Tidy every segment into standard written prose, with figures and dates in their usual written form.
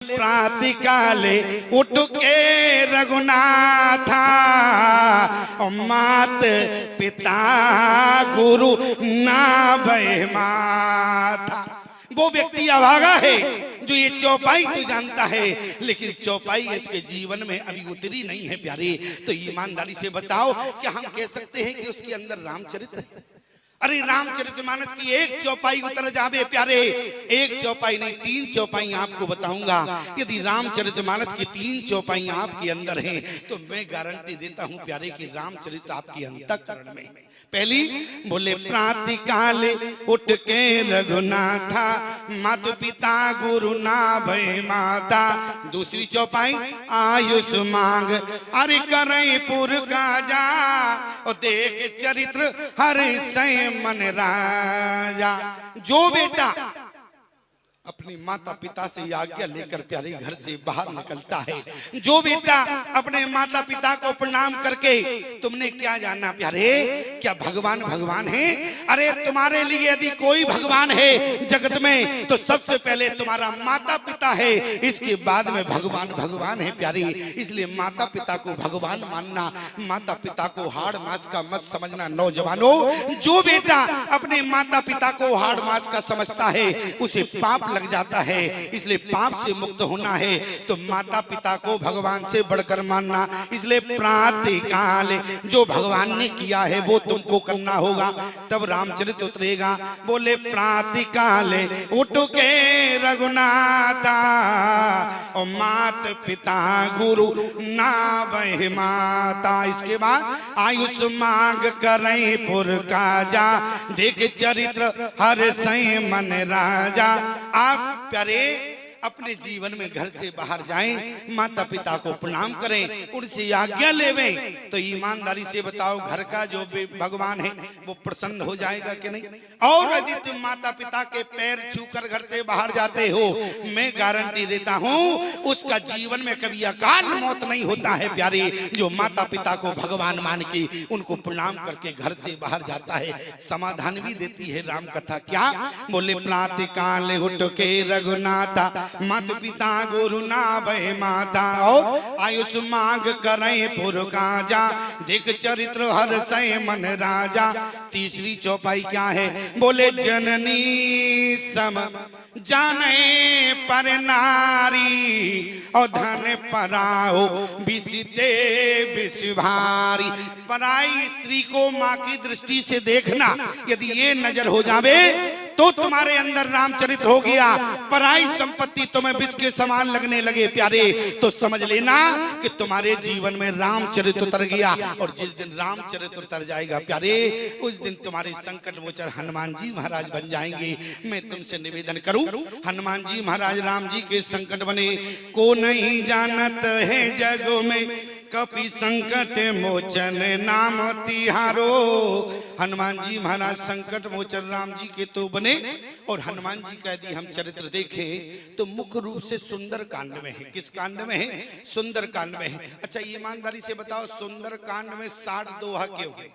प्रातिकाले उठ के रघुनाथा मात पिता गुरु ना भय माथा। वो व्यक्ति अभागा है जो ये चौपाई तो जानता है लेकिन चौपाई इसके जीवन में अभी उतरी नहीं है प्यारे। तो ईमानदारी से बताओ क्या हम कह सकते हैं कि उसके अंदर रामचरित्र है? अरे रामचरितमानस की एक चौपाई उतर जावे प्यारे, एक चौपाई नहीं 3 चौपाई आपको बताऊंगा। यदि रामचरितमानस की 3 चौपाई आपके अंदर हैं तो मैं गारंटी देता हूं प्यारे कि रामचरित आपके अंतःकरण में। पहली बोले प्रातिकाले उठ के रघुनाथा माता पिता गुरु ना भय माता। दूसरी चौपाई आयुष मांग अरे करे पुर का जा और देख चरित्र हर सय मन राजा। जो बेटा अपने माता पिता से आज्ञा लेकर प्यारे घर से बाहर निकलता है, जो बेटा अपने माता पिता को प्रणाम करके, तुमने क्या जाना प्यारे क्या भगवान भगवान है? अरे तुम्हारे लिए यदि कोई भगवान है जगत में तो सबसे पहले तुम्हारा माता पिता है, इसके बाद में भगवान भगवान है प्यारी। इसलिए माता पिता को भगवान मानना, माता पिता को हाड़ मास का मत समझना। नौजवानों, जो बेटा अपने माता पिता को हाड़ मास का समझता है उसे पाप लग जाता है। इसलिए पाप से मुक्त होना है तो माता पिता को भगवान से बढ़कर मानना। इसलिए प्रातिकाल जो भगवान ने किया है वो तुमको करना होगा, तब रामचरित उतरेगा। बोले प्रातिकाल उठ के रघुनाथा और मात पिता गुरु ना वह माता। इसके बाद आयुष मांग करे पुर का जा देख चरित्र हर सय मन राजा। आप प्यारे अपने जीवन में घर से बाहर जाएं, माता पिता को प्रणाम करें, उनसे आज्ञा लेवें, तो ईमानदारी से बताओ घर का जो भगवान है वो प्रसन्न हो जाएगा कि नहीं? और यदि तुम माता पिता के पैर छूकर घर से बाहर जाते हो, मैं गारंटी देता हूं उसका जीवन में कभी अकाल मौत नहीं होता है प्यारे। जो माता पिता को भगवान मान के उनको प्रणाम करके घर से बाहर जाता है। समाधान भी देती है राम कथा। क्या बोले प्रातिकाल उठ के रघुनाथा माता पिता गुरु ना भय माता और आयुष मांग करे पुर का जा देख चरित्र हर सय मन राजा। तीसरी चौपाई क्या है? बोले जननी सम जाने पर नारी और धन पराओ बिसते विष भारी। पराई स्त्री को माँ की दृष्टि से देखना, यदि ये नजर हो जावे तो तुम्हारे अंदर रामचरित हो गया। पराई संपत्ति तुम्हें विष के समान लगने लगे प्यारे, तो समझ लेना कि तुम्हारे जीवन में रामचरित उतर गया। और जिस दिन रामचरित उतर जाएगा प्यारे, उस दिन तुम्हारे संकट मोचन हनुमान जी महाराज बन जाएंगे। मैं तुमसे निवेदन करूं, हनुमान जी महाराज राम जी के संकट बने। को नहीं जानत है जग में कपि संकट मोचन नाम तिहारो। हनुमान जी महाराज संकट मोचन राम जी के तो बने। और हनुमान जी का यदि हम चरित्र देखें तो मुख्य रूप से सुंदर कांड में है। किस कांड में है? सुंदर कांड में है। अच्छा ईमानदारी से बताओ सुंदर कांड में 60 दोहा क्यों है?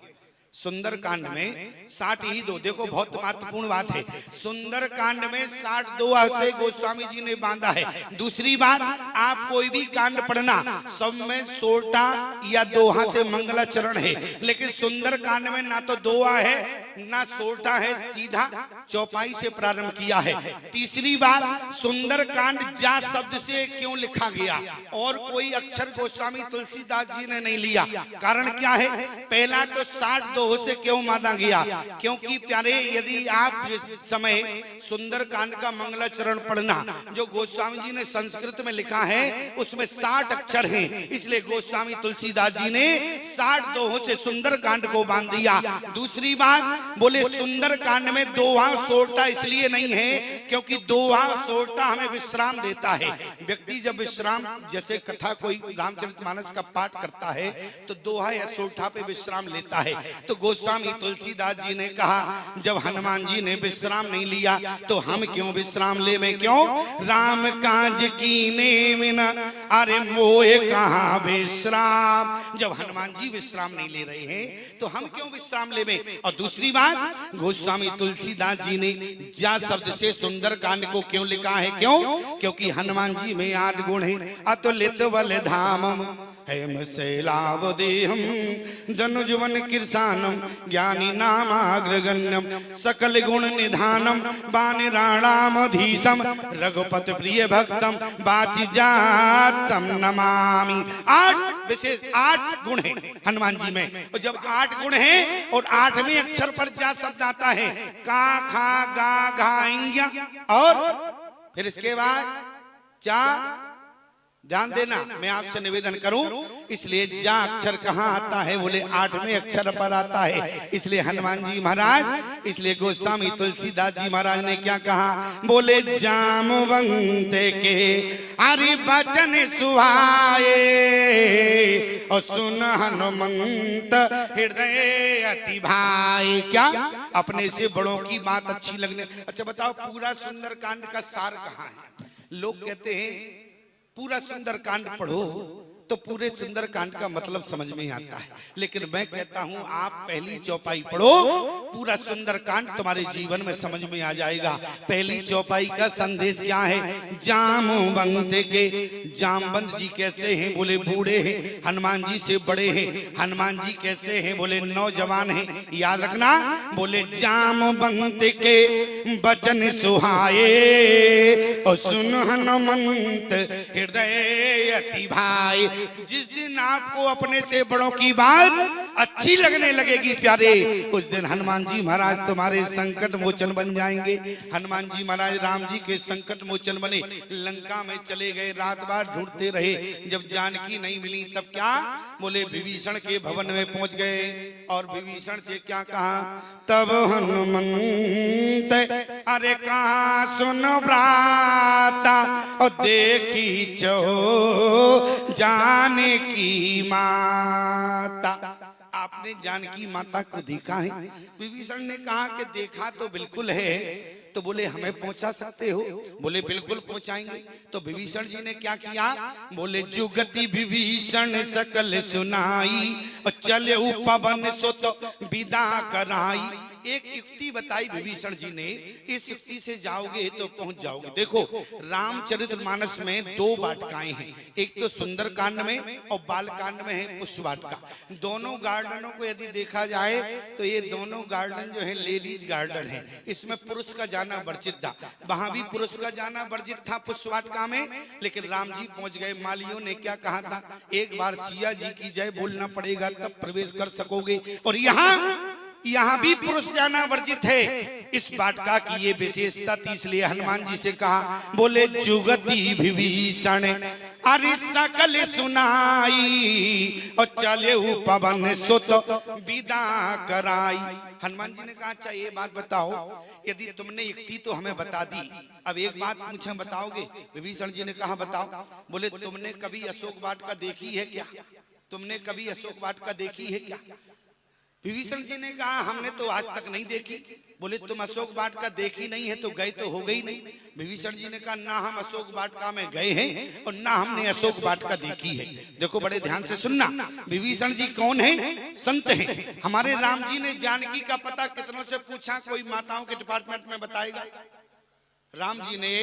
सुंदर कांड में 60 ही दो। देखो बहुत महत्वपूर्ण बात है, सुंदर कांड में 60 दोहा से गोस्वामी जी ने बांधा है। दूसरी बात, आप कोई भी कांड पढ़ना सब में 16 या दोहा से मंगलाचरण है, लेकिन सुंदर कांड में ना तो दोहा है ना 16 है, सीधा चौपाई से प्रारंभ किया है। तीसरी बात, सुंदर कांड जा शब्द से क्यों लिखा गया और कोई अक्षर गोस्वामी तुलसीदास जी ने नहीं लिया? कारण क्या है? पहला तो 60 दोहों से क्यों माना गया? क्योंकि प्यारे यदि आप जिस समय सुंदर कांड का मंगलाचरण पढ़ना, जो गोस्वामी जी ने संस्कृत में लिखा है उसमें 60 अक्षर हैं, इसलिए गोस्वामी तुलसीदास जी ने 60 दोहों से सुंदर कांड को बांध दिया। दूसरी बात, बोले सुंदर कांड में दोहा 16 इसलिए नहीं है क्योंकि दोहा 16 हमें विश्राम देता है। व्यक्ति जब विश्राम, जैसे कथा कोई रामचरितमानस का पाठ करता है तो दोहा या 16 पे विश्राम लेता है। तो गोस्वामी तुलसीदास जी ने कहा जब हनुमान जी ने विश्राम नहीं लिया तो हम क्यों विश्राम ले? में क्यों? राम काज कीने बिना अरे मोहे कहाँ विश्राम। जब हनुमान जी विश्राम नहीं ले रहे हैं तो हम क्यों विश्राम ले में? और दूसरी बात गोस्वामी तुलसीदास जी ने जा शब्द से सुंदर कांड को क्यों लिखा है? क्यों? क्योंकि हनुमान जी में 8 गुण है। अतुलित बल धामम हेम शैलावदेहम धनुजवन कृशानम ज्ञानी नामाग्रगण्यम सकल गुण निधानम वानराणामधीशम रघुपति प्रिय भक्तम बाची जातम नमामि। 8 विशेष 8 गुण है हनुमान जी में। और जब 8 गुण है और 8वें अक्षर पर जा शब्द आता है का खा गा घा इंग्या, और फिर इसके बाद चा, ध्यान देना मैं आपसे निवेदन करूं, इसलिए जा अक्षर कहां आता है? बोले 8वें अक्षर पर आता है। इसलिए हनुमान जी महाराज, इसलिए गोस्वामी तुलसीदास जी महाराज ने क्या कहा? बोले जामवंत के हरि बचन सुहाए और सुन हनुमंत हृदय अति भाई। क्या अपने से बड़ों की बात अच्छी लगने? अच्छा बताओ, पूरा सुंदर कांड का सार कहाँ है? लोग कहते हैं पूरा सुंदर कांड पढ़ो तो पूरे सुंदर कांड का मतलब समझ में आता है, लेकिन मैं कहता हूं आप पहली चौपाई पढ़ो, पूरा सुंदर कांड तुम्हारे जीवन में समझ में आ जाएगा। पहली चौपाई का संदेश क्या है? जामवंत के, जामवंत जी कैसे हैं? बोले बूढ़े हैं, हनुमान जी से बड़े हैं। हनुमान जी कैसे हैं? बोले नौजवान हैं। याद रखना, बोले जामवंत के बचन सुहाए और सुन हनुमंत हृदय अति भाई। जिस दिन आपको अपने से बड़ों की बात अच्छी लगने लगेगी प्यारे, उस दिन हनुमान जी महाराज तुम्हारे संकट मोचन बन जाएंगे। हनुमान जी महाराज राम जी के संकट मोचन बने। लंका में चले गए, रात भर ढूंढते रहे, जब जानकी नहीं मिली तब क्या? बोले विभीषण के भवन में पहुंच गए और विभीषण से क्या कहा? तब हनुमंत अरे कहा सुनो भ्राता और देखी चो जानकी माता। आपने जानकी माता को देखा है? विभीषण ने कहा कि देखा तो बिल्कुल है। तो बोले हमें पहुंचा सकते हो? बोले बिल्कुल पहुंचाएंगे। तो विभीषण जी ने क्या किया? बोले जुगति विभीषण सकल सुनाई और चले पवन सो तो विदा कराई। एक युक्ति बताई विभीषण जी ने, इस युक्ति से जाओगे तो पहुंच जाओगे। देखो रामचरितमानस में 2 वाटिकाएं हैं, एक तो सुंदर कांड में और बाल कांड में है पुष्प वाटिका। दोनों गार्डनों को यदि देखा जाए तो ये दोनों गार्डन जो है लेडीज गार्डन है। इसमें पुरुष का जाना वर्जित था, वहां भी पुरुष का जाना वर्जित था पुष्प वाटिका में, लेकिन राम जी पहुंच गए। मालियों ने क्या कहा था? एक बार सिया जी की जय बोलना पड़ेगा तब प्रवेश कर सकोगे। और यहाँ भी पुरुष जाना वर्जित है। इस वाटिका की ये विशेषता थी, इसलिए हनुमान जी से कहा, बोले जुगति विभीषण अरे सकल सुनाई और चले पवन सुत विदा कराई। हनुमान जी ने कहा, अच्छा ये बात बताओ, यदि तुमने युक्ति तो हमें बता दी, अब एक बात मुझे बताओगे? विभीषण जी ने कहा बताओ। बोले तुमने कभी अशोक वाटिका देखी है क्या? तुमने कभी अशोक वाटिका देखी है क्या? विभीषण जी ने कहा हमने तो आज तक नहीं देखी। बोले तुम अशोक वाटिका देखी नहीं है तो गए तो हो गई नहीं। विभीषण जी ने कहा ना हम अशोक वाटिका में गए हैं और ना हमने अशोक वाटिका देखी है। देखो बड़े ध्यान से सुनना, विभीषण जी कौन है? संत हैं। हमारे राम जी ने जानकी का पता कितनों से पूछा? कोई माताओं के डिपार्टमेंट में बताएगा? राम जी ने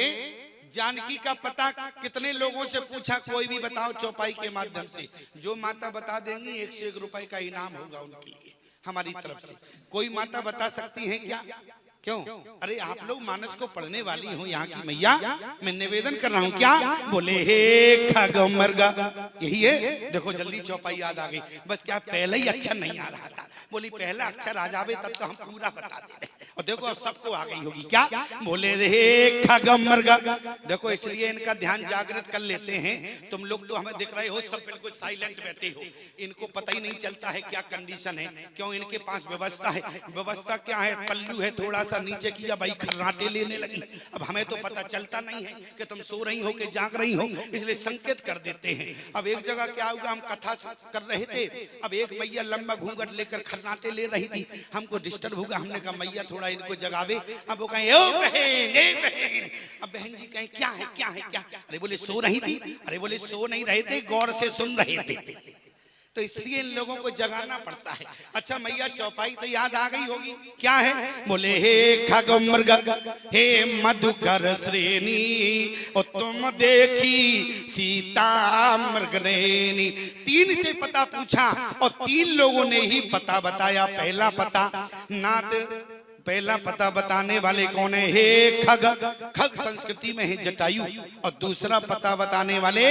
जानकी का पता कितने लोगों से पूछा? कोई भी बताओ चौपाई के माध्यम से। जो माता बता देंगी 101 रुपए का इनाम होगा उनके लिए हमारी तरफ से। कोई माता बता सकती हैं क्या? क्यों? अरे आप लोग मानस को पढ़ने वाली हो यहाँ की मैया, मैं निवेदन कर रहा हूँ। क्या बोले? हे खगमर्गा, यही है। देखो जल्दी चौपाई याद आ गई। बस क्या पहले ही अक्षर नहीं आ रहा था? बोली पहला अक्षर आ जावे तब तो हम पूरा बता दे। और देखो अब सबको आ गई होगी। क्या बोले? हे खगमर्गा। देखो इसलिए इनका ध्यान जागृत कर लेते हैं। तुम लोग तो हमें दिख रहे हो सब बिल्कुल साइलेंट बैठे हो, इनको पता ही नहीं चलता है क्या कंडीशन है। क्यों? इनके पास व्यवस्था है। व्यवस्था क्या है? पल्लू है, थोड़ा सा नीचे किया भाई खर्राटे लेने लगी। अब हमें तो पता चलता नहीं है कि तुम सो रही हो कि जाग रही हो, इसलिए संकेत कर देते हैं। अब एक जगह क्या होगा, हम कथा कर रहे थे, अब एक मैया लंबा घूंघट लेकर खर्राटे ले रही थी, हमको डिस्टर्ब होगा। हमने कहा मैया थोड़ा इनको जगावे। अब वो कहें ओ बहन, ए बहन। अब बहन जी कहें क्या है क्या है क्या? अरे बोले सो रही थी। अरे बोले सो नहीं रहे थे, गौर से सुन रहे थे। तो इसलिए इन लोगों को जगाना पड़ता है। अच्छा मैया चौपाई तो याद आ गई होगी, क्या है? बोले हे खग मृग हे मधुकर श्रेणी, और तुम देखी सीता मृगरेणी। 3 से पता पूछा और 3 लोगों ने ही पता बताया। पहला पता नाथ, पहला पता बताने वाले कौन है? हे खग, खग संस्कृति में है जटायु। और दूसरा पता बताने वाले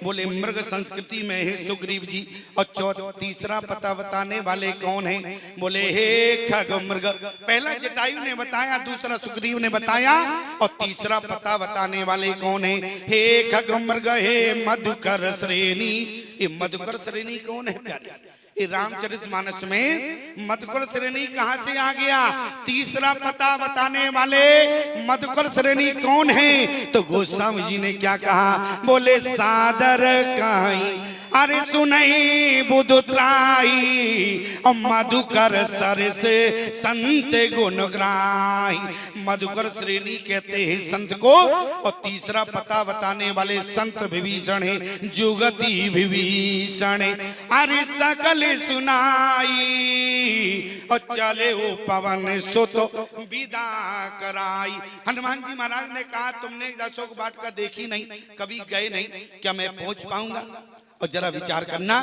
बोले मृग संस्कृति में है सुग्रीव जी। और तीसरा पता बताने वाले कौन है? बोले हे खग मृग। पहला जटायु ने बताया, दूसरा सुग्रीव ने बताया, और तीसरा पता बताने वाले कौन है? हे खग मृग हे मधुकर श्रेणी। ये मधुकर श्रेणी कौन है प्यारे? ये रामचरितमानस में मधुकर श्रेणी कहां से आ गया? तीसरा पता बताने वाले मधुकर श्रेणी कौन है? तो गोस्वामी जी ने क्या कहा? बोले सादर कहीं अरे सुनई बुधु त्राई, और मधुकर सर से संत गुण ग्राही। मधुकर श्रेणी कहते हैं संत को। और तीसरा पता बताने वाले संत विभीषण है, जुगति विभीषण। अरे सकल सुनाई और चले वो पवन सुत विदा कराई। हनुमान जी महाराज ने कहा तुमने अशोक वाटिका देखी नहीं, कभी गए नहीं, क्या मैं पहुंच पाऊंगा? और जरा विचार करना,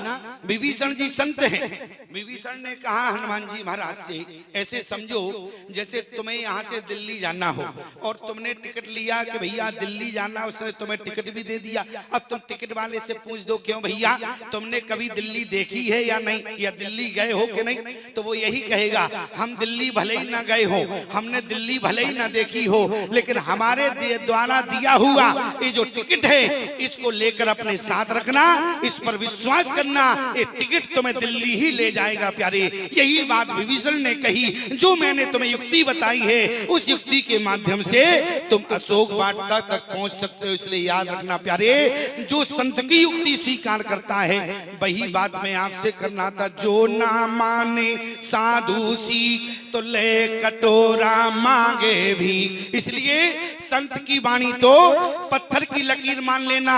विभीषण जी संत हैं। विभीषण ने कहा हनुमान जी महाराज से, ऐसे समझो जैसे तुम्हें यहाँ से दिल्ली जाना हो और तुमने टिकट लिया कि भैया दिल्ली जाना, उसने तुम्हें टिकट भी दे दिया। अब तुम टिकट वाले से पूछ दो क्यों भैया तुमने कभी दिल्ली देखी है या नहीं, या दिल्ली गए हो कि नहीं, तो वो यही कहेगा हम दिल्ली भले ही ना गए हो, हमने दिल्ली भले ही ना देखी हो, लेकिन हमारे द्वारा दिया हुआ ये जो टिकट है इसको लेकर अपने साथ रखना, इस पर विश्वास करना, ये टिकट तुम्हें दिल्ली ही ले जाएगा प्यारे। यही बात विभीषण ने कही। जो मैंने तुम्हें युक्ति बताई है उस युक्ति के माध्यम से तुम अशोक वाटिका तक पहुंच सकते हो। इसलिए याद रखना प्यारे, जो संत की युक्ति स्वीकार करता है वही बात मैं आपसे करना था। जो ना माने साधु सीख तो ले कटोरा मांगे भी। इसलिए संत की वाणी तो पत्थर की लकीर मान लेना।